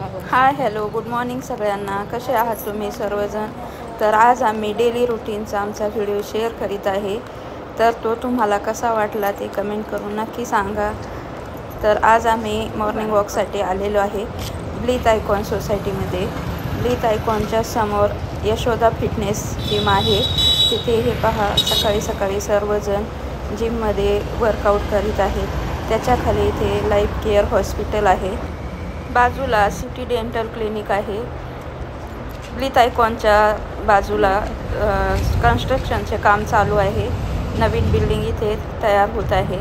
Hi hello good morning सगळ्यांना. कसे आहात तुम्ही सर्वजण. तर आज आम्ही डेली रुटीनचा आमचा व्हिडिओ शेअर करीत आहे. तर तो तुम्हाला कसा वाटला ते कमेंट करून नक्की सांगा. तर आज आम्ही मॉर्निंग वॉकसाठी आलेलो आहे ब्लीथ आयकॉन सोसायटीमध्ये. ब्लीथ आयकॉनच्या समोर यशोदा फिटनेस जिम आहे. तिथे हे पहा सकाळी सकाळी सर्वजण जिममध्ये वर्कआउट करीत आहेत. त्याच्याखाली इथे लाईफ केअर हॉस्पिटल आहे. बाजूला सिटी डेंटल क्लिनिक आहे. ब्लीथ आयकॉनच्या बाजूला कन्स्ट्रक्शनचे काम चालू आहे. नवीन बिल्डिंग इथे तयार होत आहे.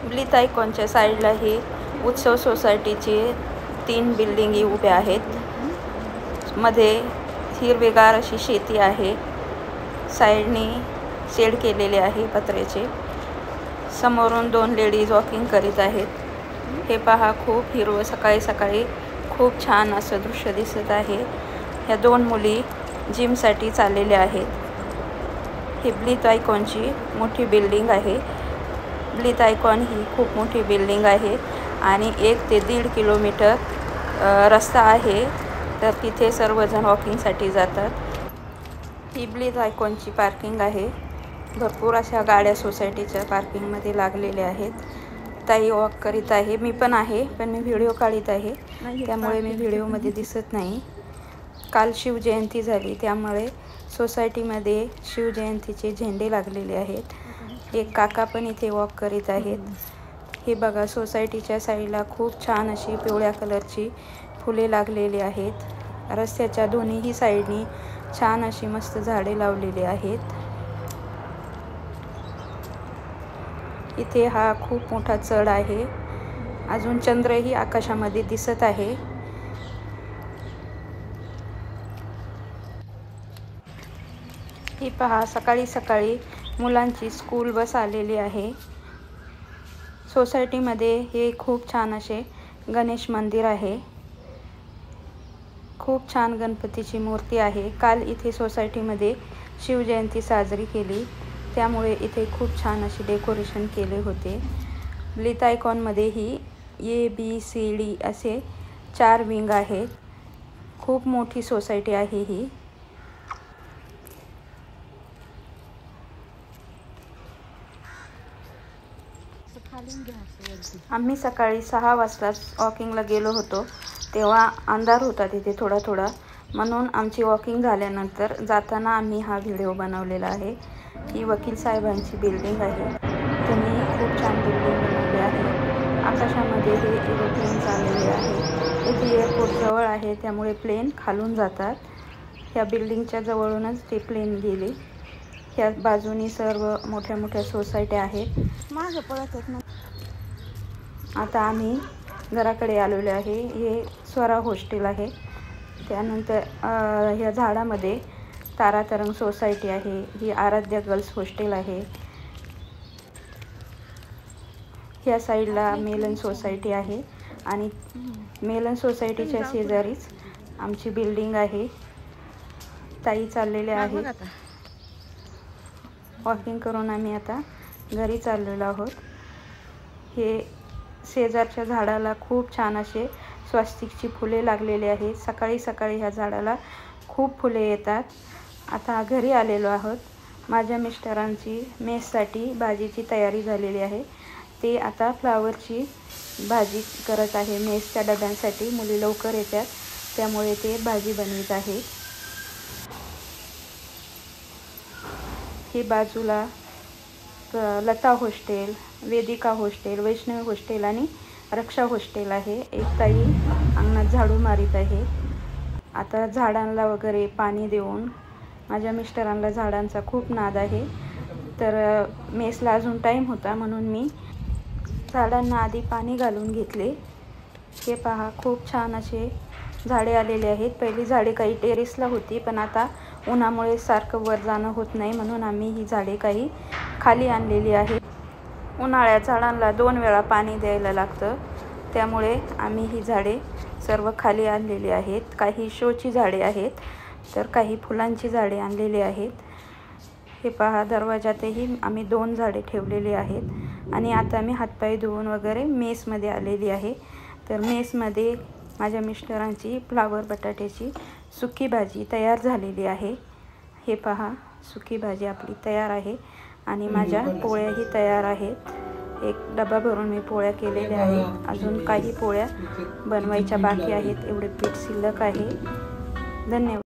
ब्लीथ आयकॉनच्या साईडला ही उत्सव सोसायटीची 3 बिल्डिंगी उभ्या आहेत. मध्ये हिरवेगार अशी शेती आहे. साईडनी शेड केलेले आहे पत्र्याचे. समोरून 2 लेडीज वॉकिंग करीत आहेत. हे पहा खूप हिरवं सकाळी सकाळी खूप छान असं दृश्य दिसत आहे. ह्या 2 मुली जिमसाठी चाललेल्या आहेत. ही ब्लीथ आयकॉनची मोठी बिल्डिंग आहे. ब्लीथ आयकॉन ही खूप मोठी बिल्डिंग आहे आणि 1 ते 1.5 किलोमीटर रस्ता आहे. तर तिथे सर्वजण वॉकिंगसाठी जातात. ही ब्लीथ आयकॉनची पार्किंग आहे. भरपूर अशा गाड्या सोसायटीच्या पार्किंगमध्ये लागलेल्या आहेत. ताई वॉक करीत आहे. मी पण आहे, पण मी व्हिडिओ काढत आहे त्यामुळे मी व्हिडिओमध्ये दिसत नाही. काल शिवजयंती झाली त्यामुळे सोसायटीमध्ये शिवजयंतीचे झेंडे लागलेले आहेत. एक काका पण इथे वॉक करीत आहेत. हे बघा सोसायटीच्या साईडला खूप छान अशी पिवळ्या कलरची फुले लागलेली आहेत. रस्त्याच्या दोन्हीही साईडनी छान अशी मस्त झाडे लावलेली आहेत. इथे हा खूप मोठा चढ आहे. अजून चंद्रही आकाशामध्ये दिसत आहे. ही पहा सकाळी सकाळी मुलांची स्कूल बस आलेली आहे. सोसायटीमध्ये हे खूप छान असे गणेश मंदिर आहे. खूप छान गणपतीची मूर्ती आहे. काल इथे सोसायटीमध्ये शिवजयंती साजरी केली त्यामुळे इथे खूप छान असे डेकोरेशन केले होते. ब्लीथ आयकॉनमध्ये ही ABCD असे 4 विंग आहेत. खूप मोठी सोसायटी आहे ही. आम्ही सकाळी 6 वाजता वॉकिंगला गेलो होतो तेव्हा अंधार होता तिथे थोडा थोडा, म्हणून आमची वॉकिंग झाल्यानंतर जाताना आम्ही हा व्हिडिओ बनवलेला आहे. ही वकील साहेबांची बिल्डिंग आहे. त्यांनी खूप छान बिल्डिंग बनवली आहे. आकाशामध्ये हे एरोप्लेन चाललेले आहे. इथे एअरपोर्ट जवळ आहे त्यामुळे प्लेन खालून जातात. ह्या बिल्डिंगच्या जवळूनच ते प्लेन गेले. ह्या बाजूनी सर्व मोठ्या मोठ्या सोसायट्या आहेत. मागे पळत आहेत ना. आता आम्ही घराकडे आलेलो आहे. हे स्वरा हॉस्टेल आहे. त्यानंतर ह्या झाडामध्ये तारातरंग सोसायटी आहे. ही आराध्या गर्ल्स हॉस्टेल आहे. ह्या साईडला मेलन सोसायटी आहे आणि मेलन सोसायटीच्या शेजारीच आमची बिल्डिंग आहे. ताई चाललेल्या आहेत. वॉकिंग करून आम्ही आता घरी चाललेलो आहोत. हे शेजारच्या झाडाला खूप छान असे स्वास्तिकची फुले लागलेली आहेत. सकाळी सकाळी ह्या झाडाला खूप फुले येतात. आता घरी आलेलो आहोत. माझ्या मिस्टरांची मेससाठी भाजीची तयारी झालेली आहे. ते आता फ्लावरची भाजी करत आहे मेसच्या डब्यांसाठी. मुली लवकर येतात त्यामुळे ते भाजी बनवित आहेत. ही बाजूला Lata hostel, Vedika hostel, Vaishnavi hostel आणि रक्षा हॉस्टेल आहे. एक ताई अंगणात झाडू मारीत आहे. आता झाडांना वगैरे पाणी देऊन, माझ्या मिस्टरांना झाडांचा खूप नाद आहे तर मेसला अजून टाईम होता म्हणून मी झाडांना आधी पाणी घालून घेतले. हे पहा खूप छान असे झाडे आलेले आहेत. पहिली झाडे काही टेरेसला होती पण आता उन्हामुळे सारखं वर जाणं होत नाही म्हणून आम्ही ही झाडे काही खाली आणलेली आहेत. उन्हाळ्यात झाडांना 2 वेळा पाणी द्यायला लागतं त्यामुळे आम्ही ही झाडे सर्व खाली आणलेली आहेत. काही शोची झाडे आहेत तर काही फुलांची झाडे आणलेली आहेत. हे पहा दरवाजातही आम्ही 2 झाडे ठेवलेली आहेत. आणि आता मी हातपाय धुवून वगैरे मेसमध्ये आलेली आहे. तर मेसमध्ये माझ्या मिस्टरांची फ्लावर बटाट्याची सुकी भाजी तयार झालेली आहे। हे पहा, सुकी भाजी आपली तयार आहे आणि माझ्या पोळ्याही तयार आहेत। एक डबा भरून मी पोळ्या केलेल्या आहेत, अजून काही पोळ्या बनवायच्या बाकी आहेत। एवढे पीठ शिल्लक आहे। धन्यवाद।